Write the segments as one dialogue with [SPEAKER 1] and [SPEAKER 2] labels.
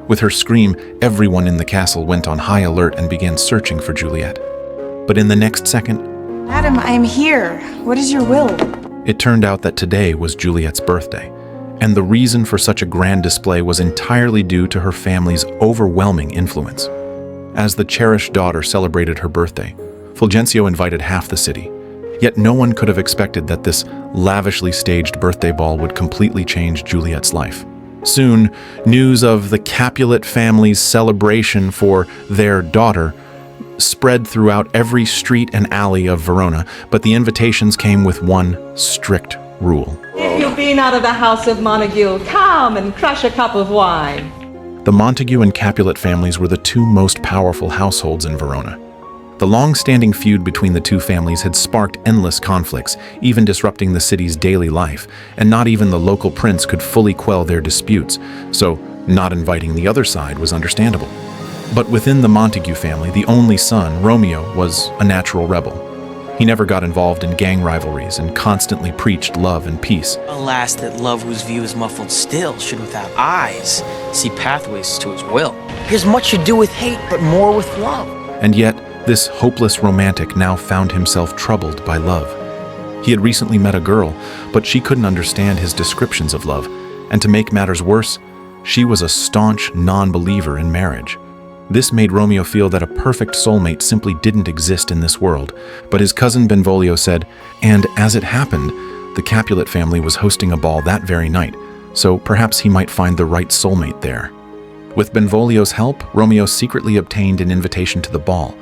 [SPEAKER 1] With her scream, everyone in the castle went on high alert and began searching for Juliet. But in the next second,
[SPEAKER 2] Madam, I am here. What is your will?
[SPEAKER 1] it turned out that today was Juliet's birthday, and the reason for such a grand display was entirely due to her family's overwhelming influence. As the cherished daughter celebrated her birthday, Fulgencio invited half the city. Yet no one could have expected that this lavishly staged birthday ball would completely change Juliet's life. Soon, news of the Capulet family's celebration for their daughter spread throughout every street and alley of Verona, but the invitations came with one strict rule.
[SPEAKER 3] If you've been out of the house of Montague, come and crush a cup of wine.
[SPEAKER 1] The Montague and Capulet families were the two most powerful households in Verona. The long-standing feud between the two families had sparked endless conflicts, even disrupting the city's daily life, and not even the local prince could fully quell their disputes, so not inviting the other side was understandable. But within the Montague family, the only son, Romeo, was a natural rebel. He never got involved in gang rivalries and constantly preached love and peace.
[SPEAKER 4] Alas, that love whose view is muffled still should without eyes see pathways to his will. Here's much to do with hate, but more with love.
[SPEAKER 1] And yet, this hopeless romantic now found himself troubled by love. He had recently met a girl, but she couldn't understand his descriptions of love, and to make matters worse, she was a staunch non-believer in marriage. This made Romeo feel that a perfect soulmate simply didn't exist in this world, but his cousin Benvolio said, and as it happened, the Capulet family was hosting a ball that very night, so perhaps he might find the right soulmate there. With Benvolio's help, Romeo secretly obtained an invitation to the ball,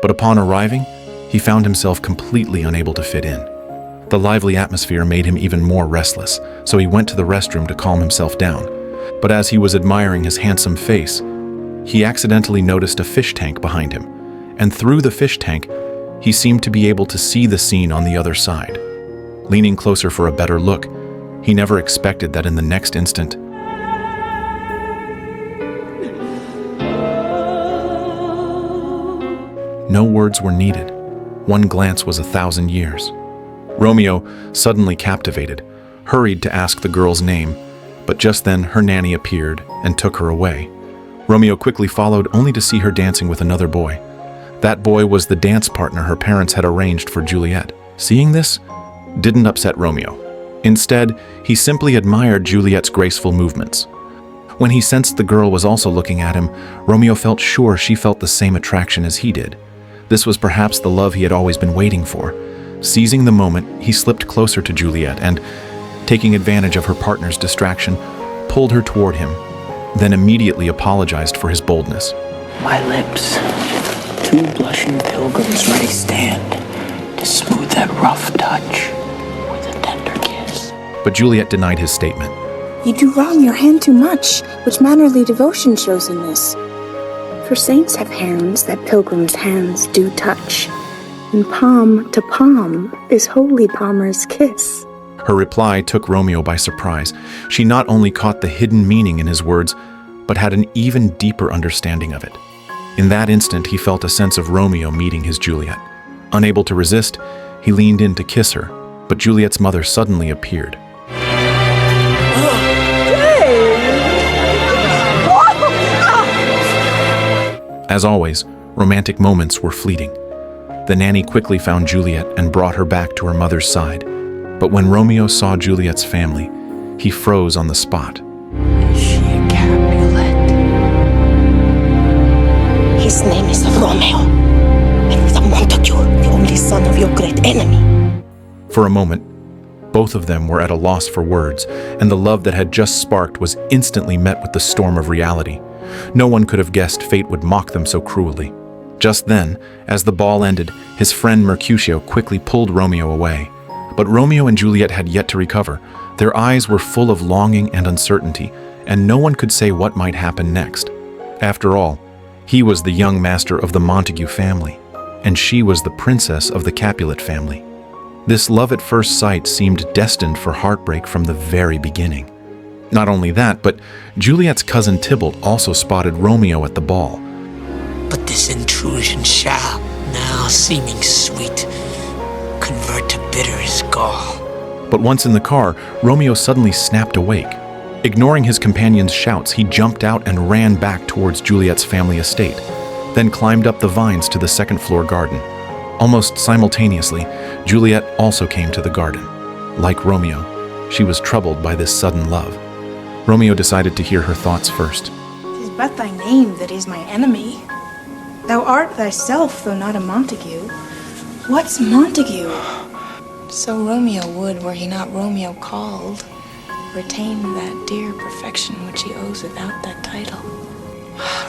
[SPEAKER 1] but upon arriving, he found himself completely unable to fit in. The lively atmosphere made him even more restless, so he went to the restroom to calm himself down. But as he was admiring his handsome face, he accidentally noticed a fish tank behind him, and through the fish tank, he seemed to be able to see the scene on the other side. Leaning closer for a better look, he never expected that in the next instant, no words were needed. One glance was 1,000 years. Romeo, suddenly captivated, hurried to ask the girl's name, but just then her nanny appeared and took her away. Romeo quickly followed, only to see her dancing with another boy. That boy was the dance partner her parents had arranged for Juliet. Seeing this didn't upset Romeo. Instead, he simply admired Juliet's graceful movements. When he sensed the girl was also looking at him, Romeo felt sure she felt the same attraction as he did. This was perhaps the love he had always been waiting for. Seizing the moment, he slipped closer to Juliet and, taking advantage of her partner's distraction, pulled her toward him, then immediately apologized for his boldness.
[SPEAKER 4] My lips, two blushing pilgrims ready stand to smooth that rough touch with a tender kiss.
[SPEAKER 1] But Juliet denied his statement.
[SPEAKER 2] You do wrong your hand too much, which mannerly devotion shows in this. For saints have hands that pilgrims' hands do touch, and palm to palm is holy palmer's kiss.
[SPEAKER 1] Her reply took Romeo by surprise. She not only caught the hidden meaning in his words, but had an even deeper understanding of it. In that instant, he felt a sense of Romeo meeting his Juliet. Unable to resist, he leaned in to kiss her, but Juliet's mother suddenly appeared. As always, romantic moments were fleeting. The nanny quickly found Juliet and brought her back to her mother's side. But when Romeo saw Juliet's family, he froze on the spot.
[SPEAKER 4] Is she a Capulet?
[SPEAKER 5] His name is Romeo, and with a Montague, the only son of your great enemy.
[SPEAKER 1] For a moment, both of them were at a loss for words, and the love that had just sparked was instantly met with the storm of reality. No one could have guessed fate would mock them so cruelly. Just then, as the ball ended, his friend Mercutio quickly pulled Romeo away. But Romeo and Juliet had yet to recover. Their eyes were full of longing and uncertainty, and no one could say what might happen next. After all, he was the young master of the Montague family, and she was the princess of the Capulet family. This love at first sight seemed destined for heartbreak from the very beginning. Not only that, but Juliet's cousin Tybalt also spotted Romeo at the ball.
[SPEAKER 4] But this intrusion shall, now seeming sweet, convert to bitter as gall.
[SPEAKER 1] But once in the car, Romeo suddenly snapped awake. Ignoring his companion's shouts, he jumped out and ran back towards Juliet's family estate, then climbed up the vines to the second-floor garden. Almost simultaneously, Juliet also came to the garden. Like Romeo, she was troubled by this sudden love. Romeo decided to hear her thoughts first.
[SPEAKER 2] "'Tis but thy name that is my enemy. Thou art thyself, though not a Montague. What's Montague? So Romeo would, were he not Romeo called, retain that dear perfection which he owes without that title.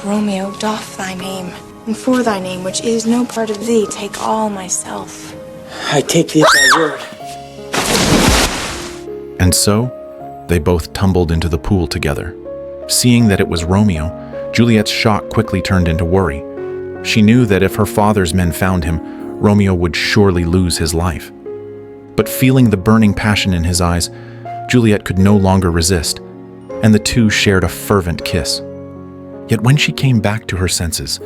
[SPEAKER 2] Romeo, doff thy name, and for thy name, which is no part of thee, take all myself."
[SPEAKER 4] I take thee at thy word.
[SPEAKER 1] And so, they both tumbled into the pool together. Seeing that it was Romeo, Juliet's shock quickly turned into worry. She knew that if her father's men found him, Romeo would surely lose his life. But feeling the burning passion in his eyes, Juliet could no longer resist, and the two shared a fervent kiss. Yet when she came back to her senses,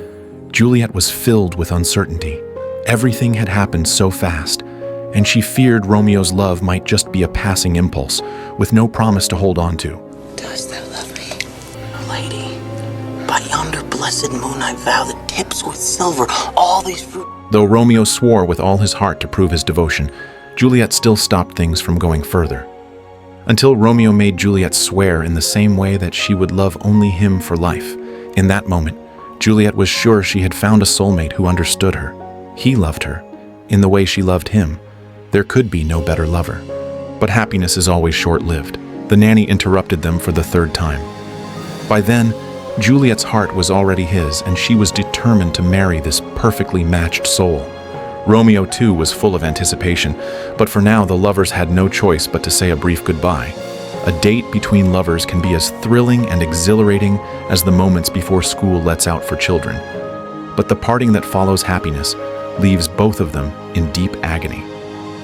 [SPEAKER 1] Juliet was filled with uncertainty. Everything had happened so fast, and she feared Romeo's love might just be a passing impulse, with no promise to hold on to.
[SPEAKER 4] Dost thou love me? Lady, by yonder blessed moon I vow that tips with silver all these fruit.
[SPEAKER 1] Though Romeo swore with all his heart to prove his devotion, Juliet still stopped things from going further. Until Romeo made Juliet swear in the same way that she would love only him for life. In that moment, Juliet was sure she had found a soulmate who understood her. He loved her, in the way she loved him. There could be no better lover. But happiness is always short-lived. The nanny interrupted them for the third time. By then, Juliet's heart was already his, and she was determined to marry this perfectly matched soul. Romeo, too, was full of anticipation, but for now the lovers had no choice but to say a brief goodbye. A date between lovers can be as thrilling and exhilarating as the moments before school lets out for children. But the parting that follows happiness leaves both of them in deep agony.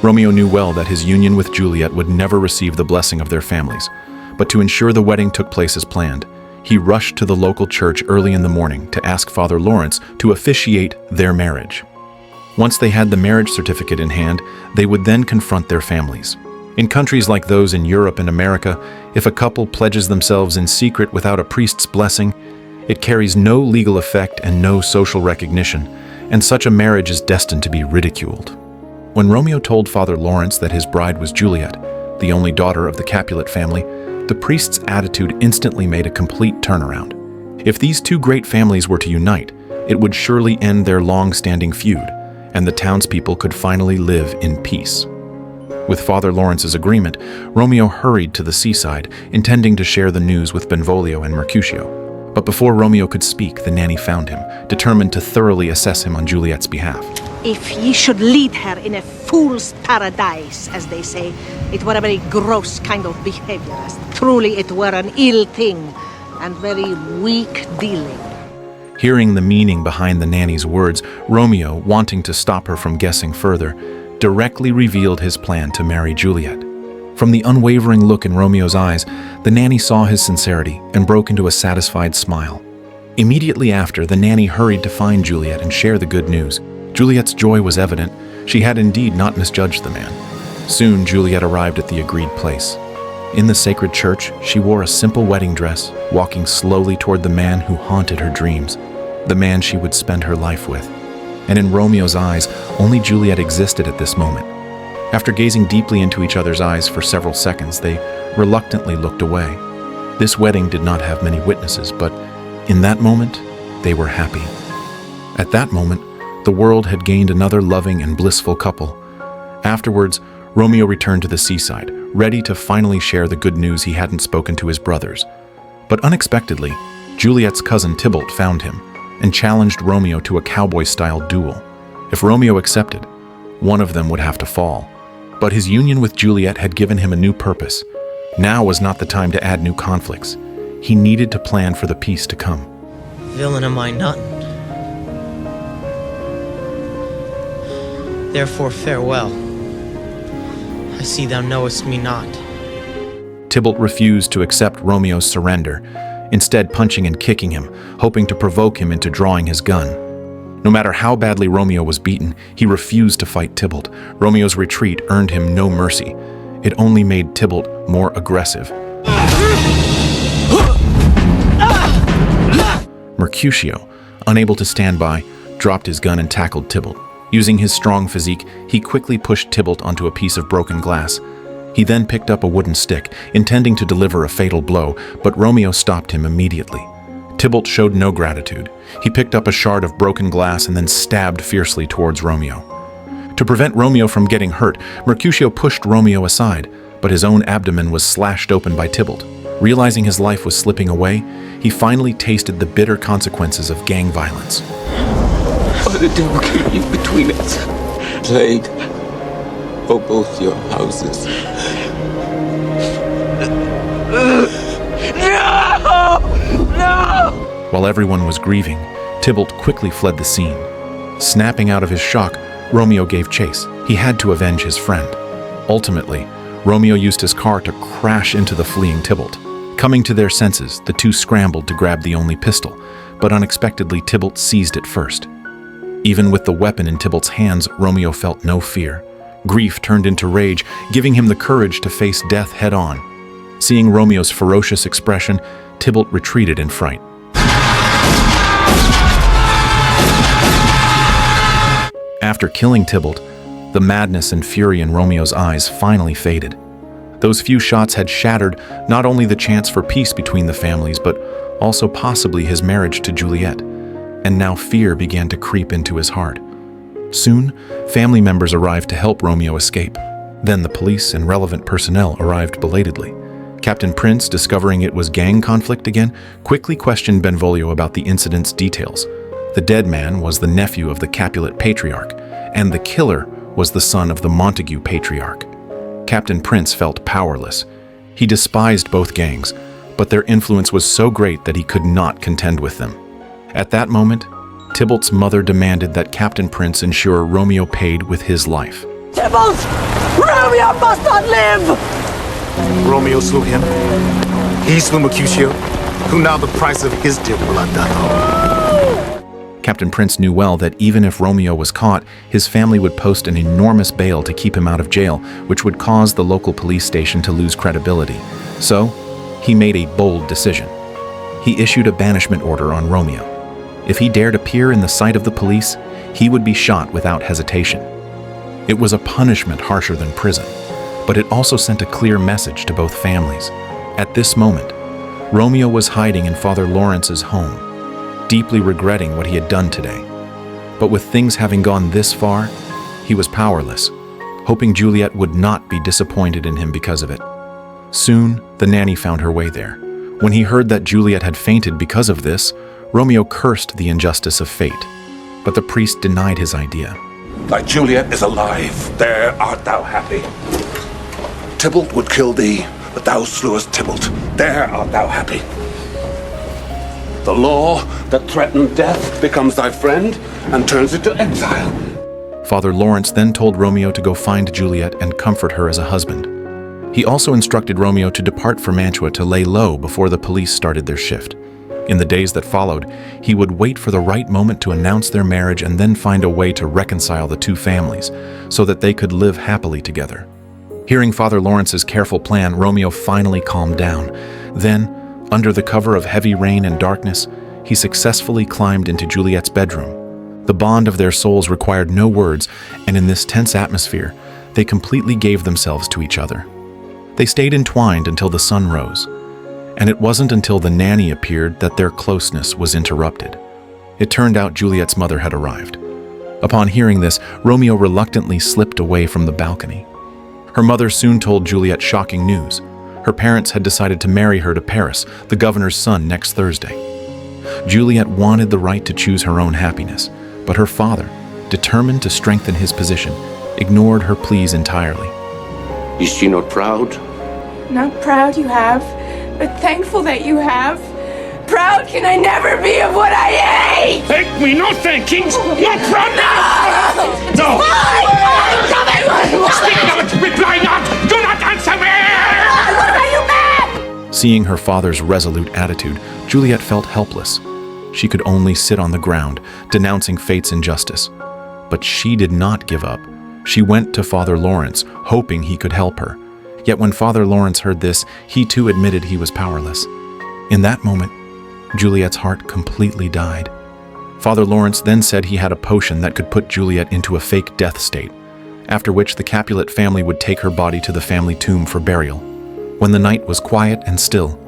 [SPEAKER 1] Romeo knew well that his union with Juliet would never receive the blessing of their families, but to ensure the wedding took place as planned, he rushed to the local church early in the morning to ask Father Lawrence to officiate their marriage. Once they had the marriage certificate in hand, they would then confront their families. In countries like those in Europe and America, if a couple pledges themselves in secret without a priest's blessing, it carries no legal effect and no social recognition, and such a marriage is destined to be ridiculed. When Romeo told Father Lawrence that his bride was Juliet, the only daughter of the Capulet family, the priest's attitude instantly made a complete turnaround. If these two great families were to unite, it would surely end their long-standing feud, and the townspeople could finally live in peace. With Father Lawrence's agreement, Romeo hurried to the seaside, intending to share the news with Benvolio and Mercutio. But before Romeo could speak, the nanny found him, determined to thoroughly assess him on Juliet's behalf.
[SPEAKER 6] If ye should lead her in a fool's paradise, as they say, it were a very gross kind of behavior, as truly it were an ill thing, and very weak dealing.
[SPEAKER 1] Hearing the meaning behind the nanny's words, Romeo, wanting to stop her from guessing further, directly revealed his plan to marry Juliet. From the unwavering look in Romeo's eyes, the nanny saw his sincerity and broke into a satisfied smile. Immediately after, the nanny hurried to find Juliet and share the good news. Juliet's joy was evident. She had indeed not misjudged the man. Soon, Juliet arrived at the agreed place. In the sacred church, she wore a simple wedding dress, walking slowly toward the man who haunted her dreams, the man she would spend her life with. And in Romeo's eyes, only Juliet existed at this moment. After gazing deeply into each other's eyes for several seconds, they reluctantly looked away. This wedding did not have many witnesses, but in that moment, they were happy. At that moment, the world had gained another loving and blissful couple. Afterwards, Romeo returned to the seaside, ready to finally share the good news he hadn't spoken to his brothers. But unexpectedly, Juliet's cousin Tybalt found him and challenged Romeo to a cowboy-style duel. If Romeo accepted, one of them would have to fall. But his union with Juliet had given him a new purpose. Now was not the time to add new conflicts. He needed to plan for the peace to come.
[SPEAKER 7] Villain am I not. Therefore farewell. I see thou knowest me not.
[SPEAKER 1] Tybalt refused to accept Romeo's surrender, instead punching and kicking him, hoping to provoke him into drawing his gun. No matter how badly Romeo was beaten, he refused to fight Tybalt. Romeo's retreat earned him no mercy. It only made Tybalt more aggressive. Mercutio, unable to stand by, dropped his gun and tackled Tybalt. Using his strong physique, he quickly pushed Tybalt onto a piece of broken glass. He then picked up a wooden stick, intending to deliver a fatal blow, but Romeo stopped him immediately. Tybalt showed no gratitude. He picked up a shard of broken glass and then stabbed fiercely towards Romeo. To prevent Romeo from getting hurt, Mercutio pushed Romeo aside, but his own abdomen was slashed open by Tybalt. Realizing his life was slipping away, he finally tasted the bitter consequences of gang violence.
[SPEAKER 8] Why the devil keep you between us? Plague for both your houses. No!
[SPEAKER 1] While everyone was grieving, Tybalt quickly fled the scene. Snapping out of his shock, Romeo gave chase. He had to avenge his friend. Ultimately, Romeo used his car to crash into the fleeing Tybalt. Coming to their senses, the two scrambled to grab the only pistol, but unexpectedly Tybalt seized it first. Even with the weapon in Tybalt's hands, Romeo felt no fear. Grief turned into rage, giving him the courage to face death head-on. Seeing Romeo's ferocious expression, Tybalt retreated in fright. After killing Tybalt, the madness and fury in Romeo's eyes finally faded. Those few shots had shattered not only the chance for peace between the families, but also possibly his marriage to Juliet. And now fear began to creep into his heart. Soon, family members arrived to help Romeo escape. Then the police and relevant personnel arrived belatedly. Captain Prince, discovering it was gang conflict again, quickly questioned Benvolio about the incident's details. The dead man was the nephew of the Capulet patriarch, and the killer was the son of the Montague patriarch. Captain Prince felt powerless. He despised both gangs, but their influence was so great that he could not contend with them. At that moment, Tybalt's mother demanded that Captain Prince ensure Romeo paid with his life.
[SPEAKER 5] Tybalt! Romeo must not live!
[SPEAKER 9] Romeo slew him. He slew Mercutio, who now the price of his dear blood doth owe.
[SPEAKER 1] Captain Prince knew well that even if Romeo was caught, his family would post an enormous bail to keep him out of jail, which would cause the local police station to lose credibility. So, he made a bold decision. He issued a banishment order on Romeo. If he dared appear in the sight of the police, he would be shot without hesitation. It was a punishment harsher than prison, but it also sent a clear message to both families. At this moment, Romeo was hiding in Father Lawrence's home, deeply regretting what he had done today. But with things having gone this far, he was powerless, hoping Juliet would not be disappointed in him because of it. Soon, the nanny found her way there. When he heard that Juliet had fainted because of this, Romeo cursed the injustice of fate, but the priest denied his idea.
[SPEAKER 10] Thy Juliet is alive, there art thou happy. Tybalt would kill thee, but thou slewest Tybalt, there art thou happy. The law that threatened death becomes thy friend and turns it to exile.
[SPEAKER 1] Father Lawrence then told Romeo to go find Juliet and comfort her as a husband. He also instructed Romeo to depart for Mantua to lay low before the police started their shift. In the days that followed, he would wait for the right moment to announce their marriage and then find a way to reconcile the two families so that they could live happily together. Hearing Father Lawrence's careful plan, Romeo finally calmed down. Then, under the cover of heavy rain and darkness, he successfully climbed into Juliet's bedroom. The bond of their souls required no words, and in this tense atmosphere, they completely gave themselves to each other. They stayed entwined until the sun rose, and it wasn't until the nanny appeared that their closeness was interrupted. It turned out Juliet's mother had arrived. Upon hearing this, Romeo reluctantly slipped away from the balcony. Her mother soon told Juliet shocking news. Her parents had decided to marry her to Paris, the governor's son, next Thursday. Juliet wanted the right to choose her own happiness, but her father, determined to strengthen his position, ignored her pleas entirely.
[SPEAKER 8] Is she not proud?
[SPEAKER 11] Not proud you have, but thankful that you have. Proud can I never be of what I hate!
[SPEAKER 8] Thank me, no thankings! Not proud now! No! Speak not! Reply not! Do not answer me!
[SPEAKER 1] Seeing her father's resolute attitude, Juliet felt helpless. She could only sit on the ground, denouncing fate's injustice. But she did not give up. She went to Father Lawrence, hoping he could help her. Yet when Father Lawrence heard this, he too admitted he was powerless. In that moment, Juliet's heart completely died. Father Lawrence then said he had a potion that could put Juliet into a fake death state, after which the Capulet family would take her body to the family tomb for burial. When the night was quiet and still,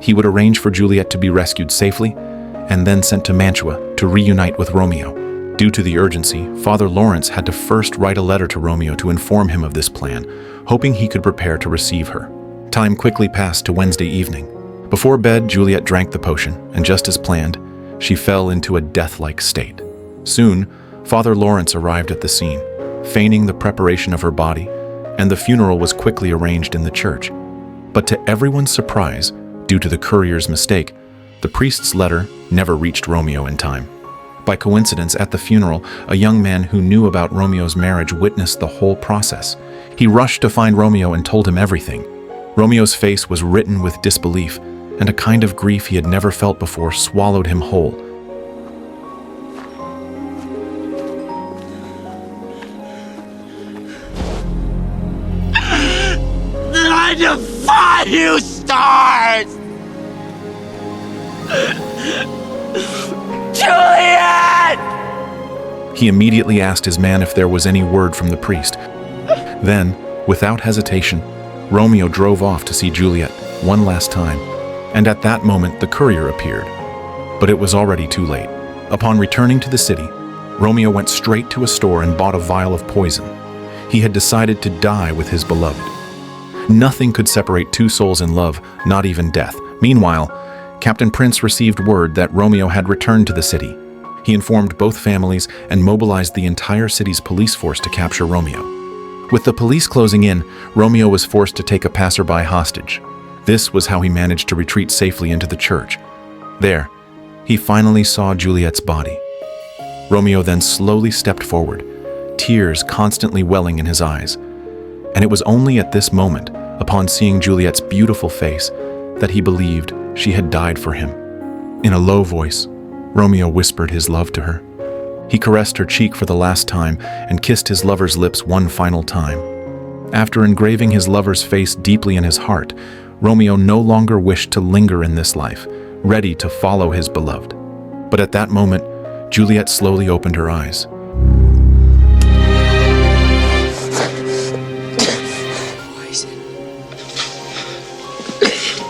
[SPEAKER 1] he would arrange for Juliet to be rescued safely and then sent to Mantua to reunite with Romeo. Due to the urgency, Father Lawrence had to first write a letter to Romeo to inform him of this plan, hoping he could prepare to receive her. Time quickly passed to Wednesday evening. Before bed, Juliet drank the potion, and just as planned, she fell into a death-like state. Soon, Father Lawrence arrived at the scene, feigning the preparation of her body, and the funeral was quickly arranged in the church. But to everyone's surprise, due to the courier's mistake, the priest's letter never reached Romeo in time. By coincidence, at the funeral, a young man who knew about Romeo's marriage witnessed the whole process. He rushed to find Romeo and told him everything. Romeo's face was written with disbelief, and a kind of grief he had never felt before swallowed him whole.
[SPEAKER 12] Then I defy you, stars! Juliet!
[SPEAKER 1] He immediately asked his man if there was any word from the priest. Then, without hesitation, Romeo drove off to see Juliet one last time, and at that moment the courier appeared. But it was already too late. Upon returning to the city, Romeo went straight to a store and bought a vial of poison. He had decided to die with his beloved. Nothing could separate two souls in love, not even death. Meanwhile, Captain Prince received word that Romeo had returned to the city. He informed both families and mobilized the entire city's police force to capture Romeo. With the police closing in, Romeo was forced to take a passerby hostage. This was how he managed to retreat safely into the church. There, he finally saw Juliet's body. Romeo then slowly stepped forward, tears constantly welling in his eyes. And it was only at this moment, upon seeing Juliet's beautiful face, that he believed she had died for him. In a low voice, Romeo whispered his love to her. He caressed her cheek for the last time and kissed his lover's lips one final time. After engraving his lover's face deeply in his heart, Romeo no longer wished to linger in this life, ready to follow his beloved. But at that moment, Juliet slowly opened her eyes.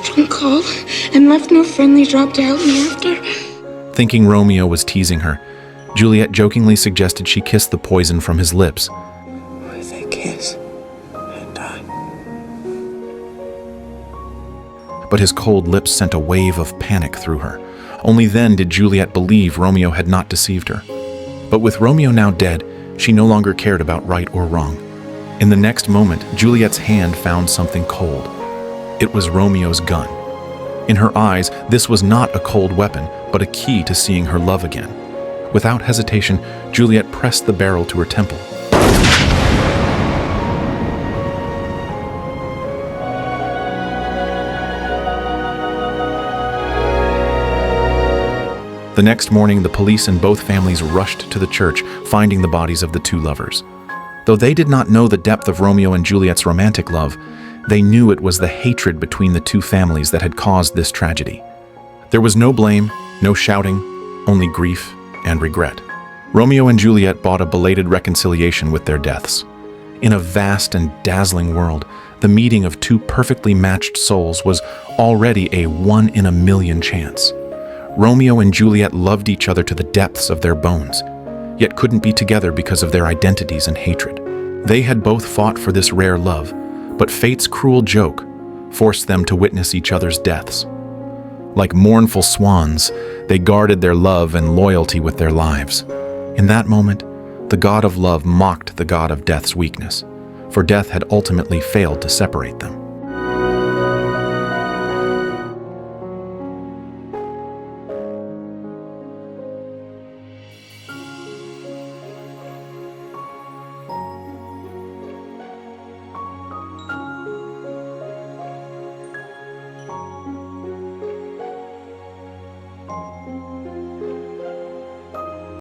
[SPEAKER 2] Drunk call and left no friendly drop to help me after.
[SPEAKER 1] Thinking Romeo was teasing her, Juliet jokingly suggested she kiss the poison from his lips.
[SPEAKER 4] With a kiss, and I.
[SPEAKER 1] But his cold lips sent a wave of panic through her. Only then did Juliet believe Romeo had not deceived her. But with Romeo now dead, she no longer cared about right or wrong. In the next moment, Juliet's hand found something cold. It was Romeo's gun. In her eyes, this was not a cold weapon, but a key to seeing her love again. Without hesitation, Juliet pressed the barrel to her temple. The next morning, the police and both families rushed to the church, finding the bodies of the two lovers. Though they did not know the depth of Romeo and Juliet's romantic love, they knew it was the hatred between the two families that had caused this tragedy. There was no blame, no shouting, only grief and regret. Romeo and Juliet bought a belated reconciliation with their deaths. In a vast and dazzling world, the meeting of two perfectly matched souls was already a 1 in a million chance. Romeo and Juliet loved each other to the depths of their bones, yet couldn't be together because of their identities and hatred. They had both fought for this rare love, but fate's cruel joke forced them to witness each other's deaths. Like mournful swans, they guarded their love and loyalty with their lives. In that moment, the god of love mocked the god of death's weakness, for death had ultimately failed to separate them.